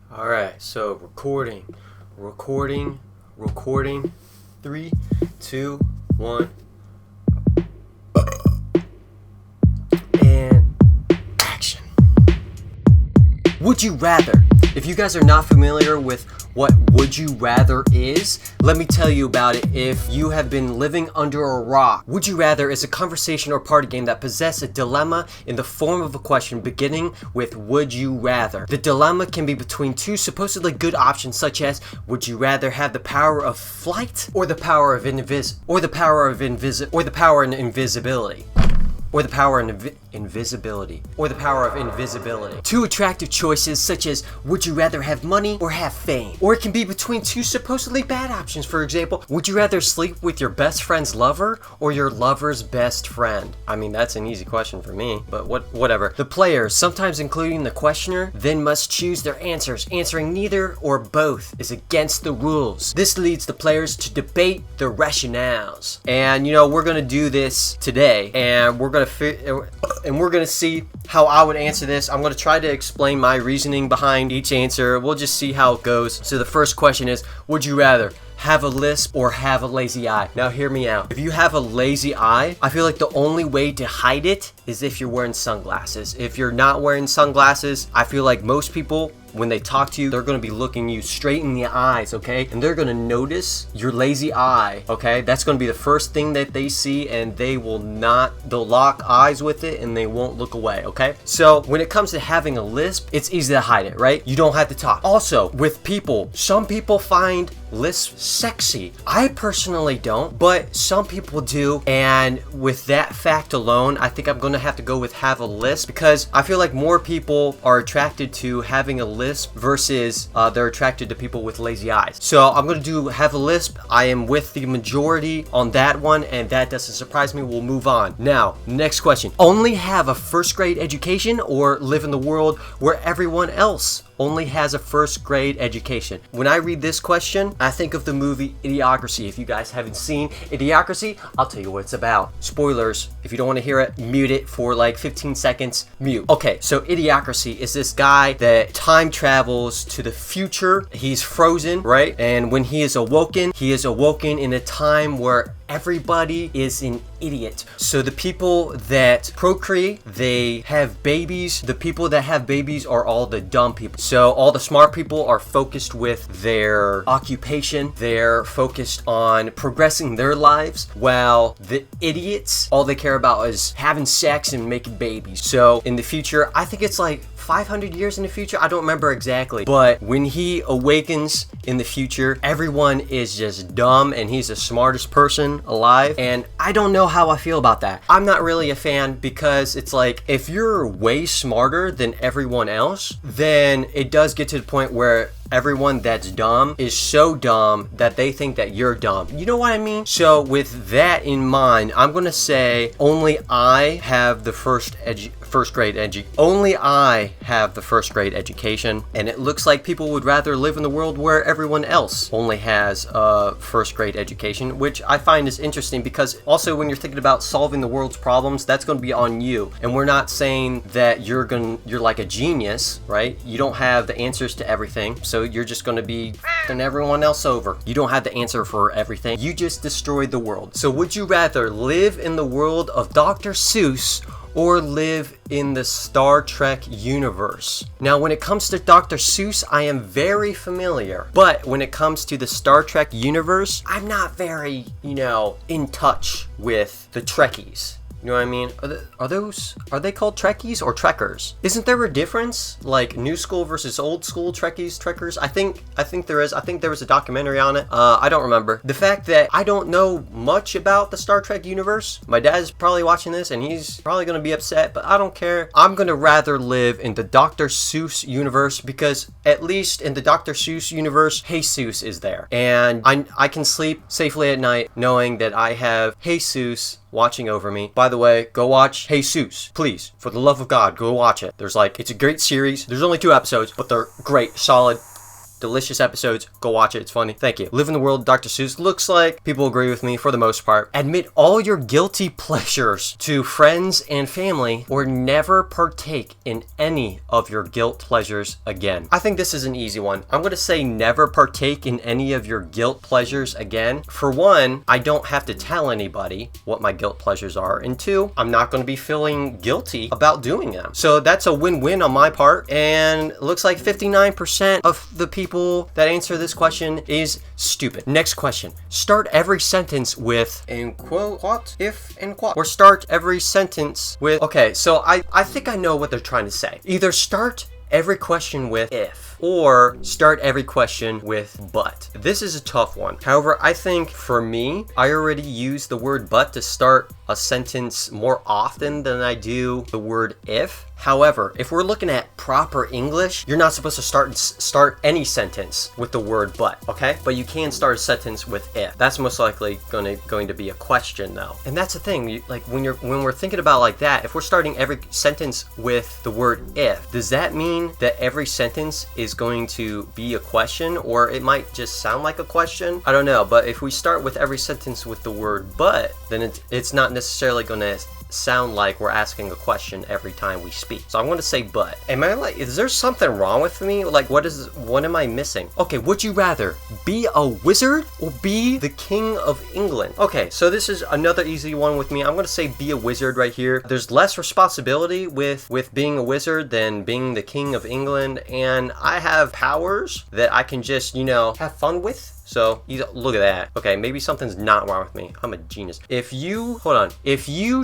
Alright, so recording. 3, 2, 1. And action. Would you rather? If you guys are not familiar with what Would You Rather is, let me tell you about it if you have been living under a rock. Would You Rather is a conversation or party game that possesses a dilemma in the form of a question beginning with Would You Rather. The dilemma can be between two supposedly good options such as would you rather have the power of flight or the power of invisibility. Two attractive choices such as would you rather have money or have fame? Or it can be between two supposedly bad options. For example, would you rather sleep with your best friend's lover or your lover's best friend? I mean, that's an easy question for me, but whatever. The players, sometimes including the questioner, then must choose their answers. Answering neither or both is against the rules. This leads the players to debate their rationales. And we're gonna do this today, and we're gonna see how I would answer this. I'm gonna try to explain my reasoning behind each answer. We'll just see how it goes. So the first question is, would you rather have a lisp or have a lazy eye? Now hear me out. If you have a lazy eye, I feel like the only way to hide it is if you're wearing sunglasses. If you're not wearing sunglasses, I feel like most people, when they talk to you, they're gonna be looking you straight in the eyes, okay? And they're gonna notice your lazy eye, okay? That's gonna be the first thing that they see, and they'll lock eyes with it and they won't look away, okay? So when it comes to having a lisp, it's easy to hide it, right? You don't have to talk. Also, with people, some people find lisps sexy. I personally don't, but some people do, and with that fact alone, I think I'm gonna have to go with have a lisp because I feel like more people are attracted to having a lisp versus they're attracted to people with lazy eyes. So I'm gonna do have a lisp. I am with the majority on that one, and that doesn't surprise me. We'll move on. Now, next question. Only have a first grade education or live in the world where everyone else only has a first grade education? When I read this question, I think of the movie Idiocracy. If you guys haven't seen Idiocracy, I'll tell you what it's about. Spoilers. If you don't want to hear it, mute it for like 15 seconds. Mute. Okay, so Idiocracy is this guy that time travels to the future. He's frozen, right? And when he is awoken in a time where everybody is an idiot. So the people that procreate, they have babies. The people that have babies are all the dumb people. So all the smart people are focused with their occupation. They're focused on progressing their lives, while the idiots, all they care about is having sex and making babies. So in the future, I think it's like 500 years in the future, I don't remember exactly, but when he awakens in the future, everyone is just dumb and he's the smartest person alive, and I don't know how I feel about that. I'm not really a fan because it's like if you're way smarter than everyone else, then it does get to the point where everyone that's dumb is so dumb that they think that you're dumb. You know what I mean? So with that in mind, I'm gonna say only I have the first grade education, and it looks like people would rather live in the world where everyone else only has a first grade education, which I find is interesting because also when you're thinking about solving the world's problems, that's going to be on you. And we're not saying that you're like a genius, right? You don't have the answers to everything, so you're just going to be f***ing everyone else over. You don't have the answer for everything. You just destroyed the world. So would you rather live in the world of Dr. Seuss or live in the Star Trek universe? Now, when it comes to Dr. Seuss, I am very familiar. But when it comes to the Star Trek universe, I'm not very, in touch with the Trekkies. You know what I mean? Are they called Trekkies or Trekkers? Isn't there a difference? Like new school versus old school Trekkies, Trekkers? I think there is. I think there was a documentary on it. I don't remember. The fact that I don't know much about the Star Trek universe, my dad's probably watching this and he's probably gonna be upset, but I don't care. I'm gonna rather live in the Dr. Seuss universe because at least in the Dr. Seuss universe, Jesus is there. And I can sleep safely at night knowing that I have Jesus watching over me. By the way, go watch Jesus. Please, for the love of God, go watch it. It's a great series. There's only 2 episodes, but they're great, solid. delicious episodes. Go watch it. It's funny. Thank you. Live in the world Dr. Seuss. Looks like people agree with me for the most part. Admit all your guilty pleasures to friends and family, or never partake in any of your guilt pleasures again. I think this is an easy one. I'm going to say never partake in any of your guilt pleasures again. For one, I don't have to tell anybody what my guilt pleasures are. And two, I'm not going to be feeling guilty about doing them. So that's a win-win on my part. And it looks like 59% of the people that answer this question is stupid. Next question. Start every sentence with in quote, what, if, and quote. Or start every sentence with, okay, so I think I know what they're trying to say. Either start every question with if, or start every question with but. This is a tough one. However, I think for me, I already use the word but to start a sentence more often than I do the word if. However, if we're looking at proper English, you're not supposed to start any sentence with the word but, okay? But you can start a sentence with if. That's most likely going to be a question though. And that's the thing, like when we're thinking about like that, if we're starting every sentence with the word if, does that mean that every sentence is going to be a question, or it might just sound like a question? I don't know, but if we start with every sentence with the word but, then it's not necessarily going to sound like we're asking a question every time we speak. So I'm going to say but. Am I like, is there something wrong with me? Like what am I missing? Okay, would you rather be a wizard or be the king of England? Okay, so this is another easy one with me. I'm going to say be a wizard right here. There's less responsibility with being a wizard than being the king of England, and I have powers that I can just, have fun with. So, look at that. Okay, maybe something's not wrong with me. I'm a genius. If you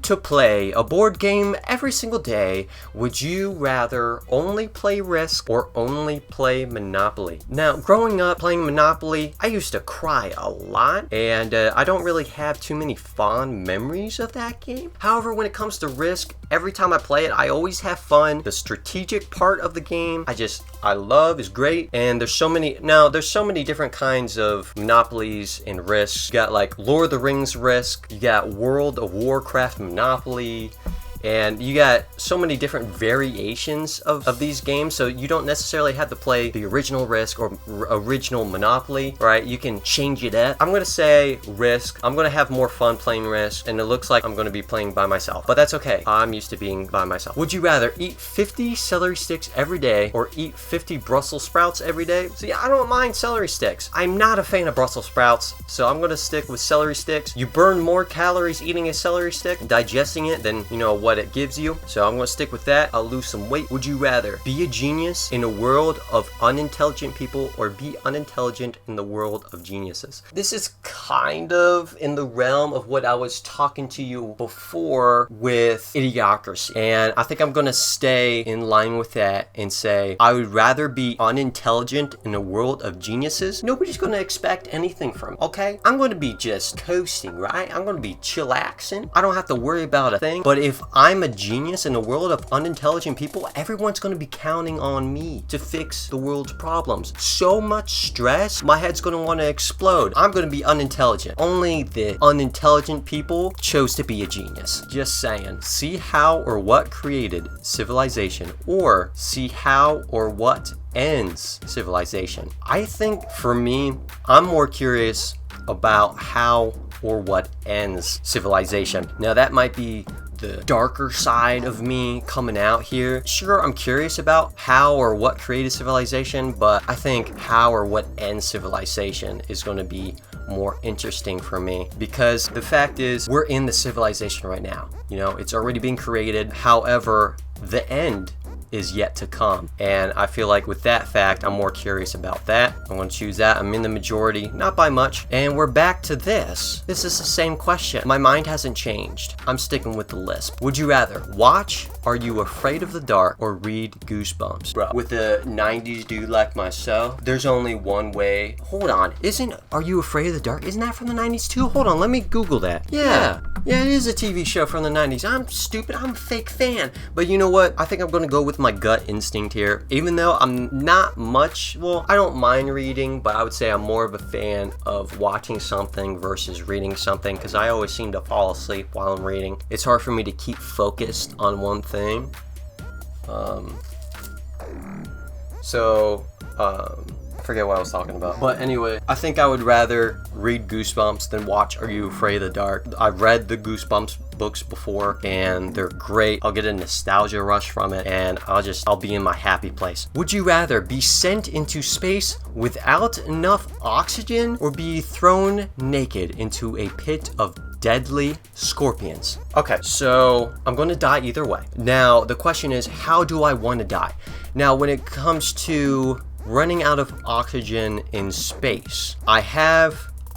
to play a board game every single day, would you rather only play Risk or only play Monopoly? Now, growing up playing Monopoly, I used to cry a lot, and I don't really have too many fond memories of that game. However, when it comes to Risk, every time I play it, I always have fun. The strategic part of the game, I love, is great, and there's so many different kinds of Monopolies and Risks. You got like Lord of the Rings Risk, you got World of Warcraft Monopoly, and you got so many different variations of these games, so you don't necessarily have to play the original Risk or original Monopoly, right? You can change it up. I'm going to say Risk. I'm going to have more fun playing Risk, and it looks like I'm going to be playing by myself, but that's okay. I'm used to being by myself. Would you rather eat 50 celery sticks every day or eat 50 Brussels sprouts every day? See, I don't mind celery sticks. I'm not a fan of Brussels sprouts, so I'm going to stick with celery sticks. You burn more calories eating a celery stick, digesting it, than, what it gives you. So I'm going to stick with that. I'll lose some weight. Would you rather be a genius in a world of unintelligent people or be unintelligent in the world of geniuses? This is kind of in the realm of what I was talking to you before with Idiocracy. And I think I'm going to stay in line with that and say I would rather be unintelligent in a world of geniuses. Nobody's going to expect anything from me, okay? I'm going to be just coasting, right? I'm going to be chillaxing. I don't have to worry about a thing. But if I'm a genius in a world of unintelligent people, everyone's going to be counting on me to fix the world's problems. So much stress, my head's going to want to explode. I'm going to be unintelligent. Only the unintelligent people chose to be a genius. Just saying. See how or what created civilization, or see how or what ends civilization. I think for me, I'm more curious about how or what ends civilization. Now that might be the darker side of me coming out here. Sure, I'm curious about how or what created civilization, but I think how or what ends civilization is going to be more interesting for me, because the fact is we're in the civilization right now. It's already being created. However, the end is yet to come, and I feel like with that fact I'm more curious about that. I'm going to choose that. I'm in the majority, not by much. And we're back to this is the same question. My mind hasn't changed. I'm sticking with the lisp. Would you rather watch Are You Afraid of the Dark or read Goosebumps? Bro, with a 90s dude like myself, there's only one way. Hold on, isn't Are You Afraid of the Dark, isn't that from the 90s too? Hold on, let me Google that. Yeah, it is a TV show from the 90s. I'm stupid, I'm a fake fan. But you know what, I think I'm going to go with my gut instinct here. Even though I'm not much, well, I don't mind reading, but I would say I'm more of a fan of watching something versus reading something, because I always seem to fall asleep while I'm reading. It's hard for me to keep focused on one thing. forget what I was talking about. But anyway, I think I would rather read Goosebumps than watch Are You Afraid of the Dark. I've read the Goosebumps books before and they're great. I'll get a nostalgia rush from it and I'll be in my happy place. Would you rather be sent into space without enough oxygen or be thrown naked into a pit of deadly scorpions? Okay, so I'm gonna die either way. Now, the question is, how do I want to die? Now, when it comes to running out of oxygen in space,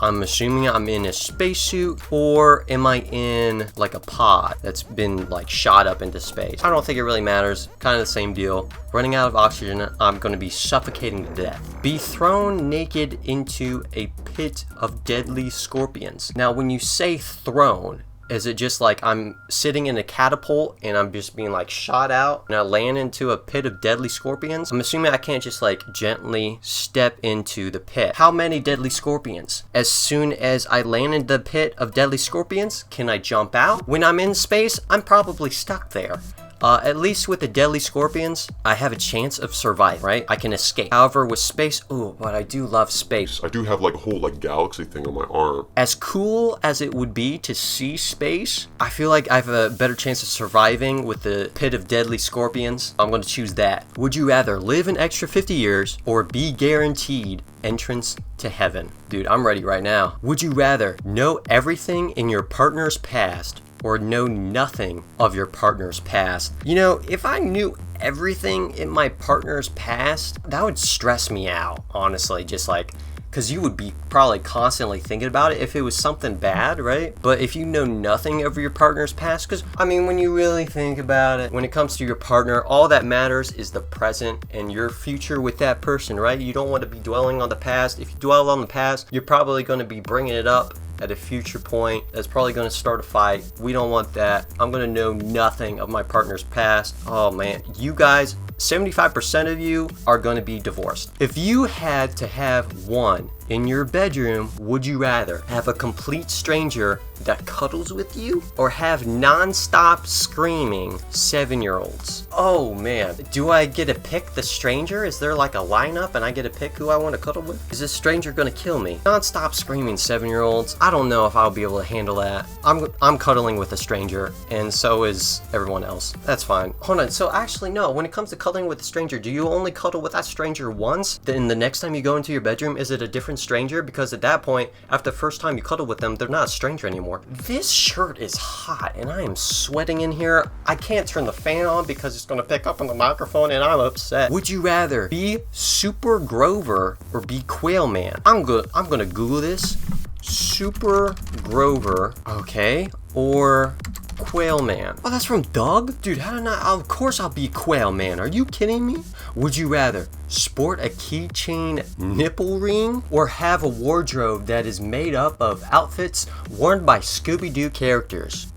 I'm assuming I'm in a spacesuit, or am I in like a pod that's been like shot up into space? I don't think it really matters. Kind of the same deal. Running out of oxygen, I'm going to be suffocating to death. Be thrown naked into a pit of deadly scorpions. Now, when you say thrown, is it just like I'm sitting in a catapult and I'm just being like shot out and I land into a pit of deadly scorpions? I'm assuming I can't just like gently step into the pit. How many deadly scorpions? As soon as I land in the pit of deadly scorpions, can I jump out? When I'm in space, I'm probably stuck there. At least with the deadly scorpions, I have a chance of surviving, right? I can escape. However, with space, ooh, but I do love space. I do have like a whole like galaxy thing on my arm. As cool as it would be to see space, I feel like I have a better chance of surviving with the pit of deadly scorpions. I'm going to choose that. Would you rather live an extra 50 years or be guaranteed entrance to heaven? Dude, I'm ready right now. Would you rather know everything in your partner's past or know nothing of your partner's past? You know, if I knew everything in my partner's past, that would stress me out, honestly, just like, because you would be probably constantly thinking about it if it was something bad, right? But if you know nothing of your partner's past, because, I mean, when you really think about it, when it comes to your partner, all that matters is the present and your future with that person, right? You don't want to be dwelling on the past. If you dwell on the past, you're probably going to be bringing it up at a future point. That's probably going to start a fight. We don't want that. I'm going to know nothing of my partner's past. Oh man, you guys, 75% of you are going to be divorced. If you had to have one in your bedroom, would you rather have a complete stranger that cuddles with you or have non-stop screaming 7-year-olds? Oh man, do I get to pick the stranger? Is there like a lineup and I get to pick who I want to cuddle with? Is this stranger gonna kill me? Non-stop screaming 7-year-olds, I don't know if I'll be able to handle that. I'm cuddling with a stranger and so is everyone else. That's fine. Hold on, so actually no, when it comes to cuddling with a stranger, do you only cuddle with that stranger once? Then the next time you go into your bedroom, is it a different stranger? Because at that point, after the first time you cuddle with them, they're not a stranger anymore. This shirt is hot and I am sweating in here. I can't turn the fan on because it's gonna pick up on the microphone and I'm upset. Would you rather be Super Grover or be Quail Man? I'm gonna Google this. Super Grover, okay, or Quail Man. Oh, that's from Doug? Dude, how did I? Of course I'll be Quail Man. Are you kidding me? Would you rather sport a keychain nipple ring or have a wardrobe that is made up of outfits worn by Scooby-Doo characters?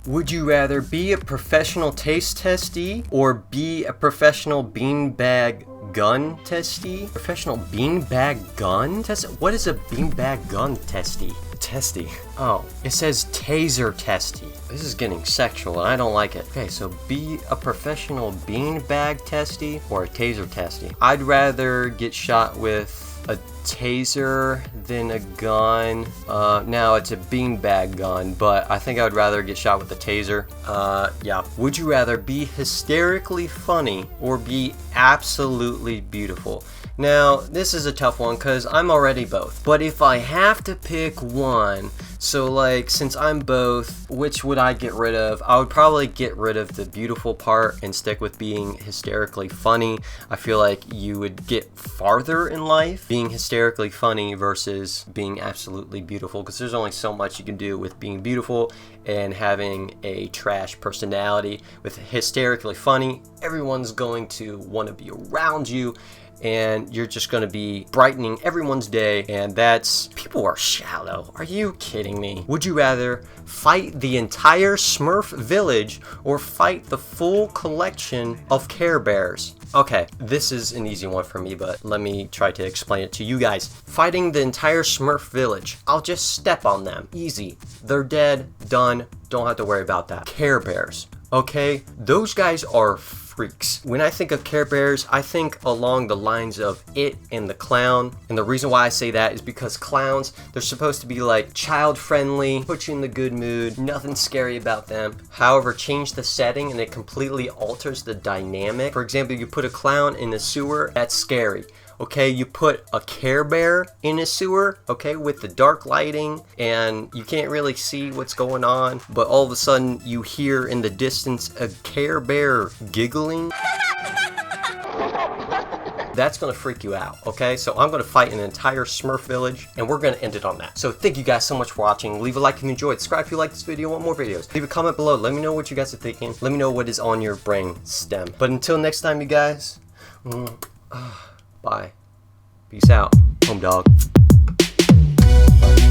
Would you rather be a professional taste testee or be a professional beanbag gun testee? Professional beanbag gun test? What is a beanbag gun testee? Testy. Oh, it says taser testee. This is getting sexual and I don't like it. Okay, so be a professional beanbag testee or a taser testee. I'd rather get shot with a taser than a gun. Now it's a beanbag gun, but I think I would rather get shot with a taser. Yeah. Would you rather be hysterically funny or be absolutely beautiful? Now, this is a tough one because I'm already both. But if I have to pick one, so like since I'm both, which would I get rid of? I would probably get rid of the beautiful part and stick with being hysterically funny. I feel like you would get farther in life being hysterically funny versus being absolutely beautiful, because there's only so much you can do with being beautiful and having a trash personality. With hysterically funny, everyone's going to want to be around you and you're just going to be brightening everyone's day, and that's... People are shallow. Are you kidding me? Would you rather fight the entire Smurf village or fight the full collection of Care Bears? Okay, this is an easy one for me, but let me try to explain it to you guys. Fighting the entire Smurf village. I'll just step on them. Easy. They're dead. Done. Don't have to worry about that. Care Bears. Okay, those guys are freaks. When I think of Care Bears, I think along the lines of It and the Clown. And the reason why I say that is because clowns, they're supposed to be like child friendly, put you in the good mood, nothing scary about them. However, change the setting and it completely alters the dynamic. For example, you put a clown in a sewer, that's scary. Okay, you put a Care Bear in a sewer, okay, with the dark lighting, and you can't really see what's going on, but all of a sudden you hear in the distance a Care Bear giggling. That's gonna freak you out, okay? So I'm gonna fight an entire Smurf village, and we're gonna end it on that. So thank you guys so much for watching. Leave a like if you enjoyed. Subscribe if you like this video and want more videos. Leave a comment below. Let me know what you guys are thinking. Let me know what is on your brain stem. But until next time, you guys, bye. Peace out. Home dog. Bye.